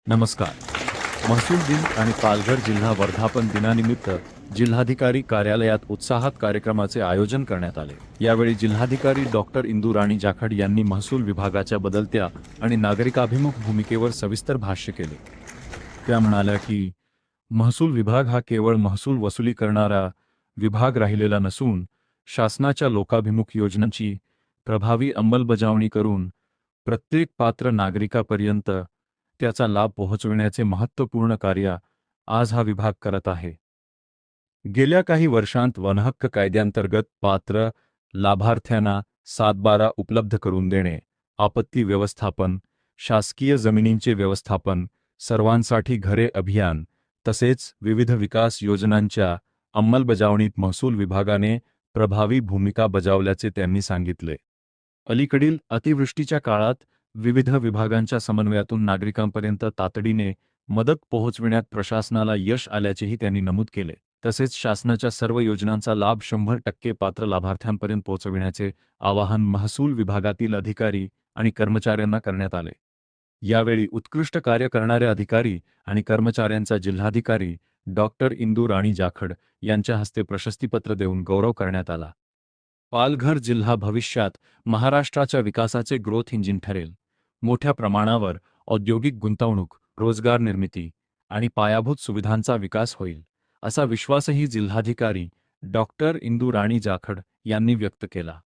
नमस्कार. महसूल दिन आणि पालघर जिल्हा वर्धापन दिनानिमित्त जिल्हाधिकारी कार्यालयात उत्साहात कार्यक्रमाचे आयोजन करण्यात आले. यावेळी जिल्हाधिकारी डॉक्टर इंदू राणी जाखड यांनी महसूल विभागाच्या बदलत्या आणि नागरिकाभिमुख भूमिकेवर सविस्तर भाष्य केले. त्या म्हणाल्या की महसूल विभाग हा केवळ महसूल वसुली करणारा विभाग राहिलेला नसून शासनाच्या लोकाभिमुख योजनांची प्रभावी अंमलबजावणी करून प्रत्येक पात्र नागरिकापर्यंत त्याचा लाभ पोहोचविण्याचे महत्त्वपूर्ण कार्य आज हा विभाग करत आहे. गेल्या काही वर्षांत वनहक्क कायद्यांतर्गत पात्र लाभार्थ्यांना सातबारा उपलब्ध करून देणे, आपत्ती व्यवस्थापन, शासकीय जमिनींचे व्यवस्थापन, सर्वांसाठी घरे अभियान तसेच विविध विकास योजनांच्या अंमलबजावणीत महसूल विभागाने प्रभावी भूमिका बजावल्याचे त्यांनी सांगितले. अलीकडील अतिवृष्टीच्या काळात विविध विभागांच्या समन्वयातून नागरिकांपर्यंत तातडीने मदत पोहोचविण्यात प्रशासनाला यश आल्याचेही त्यांनी नमूद केले. तसेच शासनाच्या सर्व योजनांचा लाभ 100% पात्र लाभार्थ्यांपर्यंत पोहोचविण्याचे आवाहन महसूल विभागातील अधिकारी आणि कर्मचाऱ्यांना करण्यात आले. यावेळी उत्कृष्ट कार्य करणाऱ्या अधिकारी आणि कर्मचाऱ्यांचा जिल्हाधिकारी डॉक्टर इंदू राणी जाखड यांच्या हस्ते प्रशस्तीपत्र देऊन गौरव करण्यात आला. पालघर जिल्हा भविष्यात महाराष्ट्राच्या विकासाचे ग्रोथ इंजिन ठरेल. मोठ्या प्रमाणावर औद्योगिक गुंतवणूक, रोजगार निर्मिती आणि पायाभूत सुविधांचा विकास होईल, असा विश्वासही जिल्हाधिकारी डॉक्टर इंदू राणी जाखड यांनी व्यक्त केला.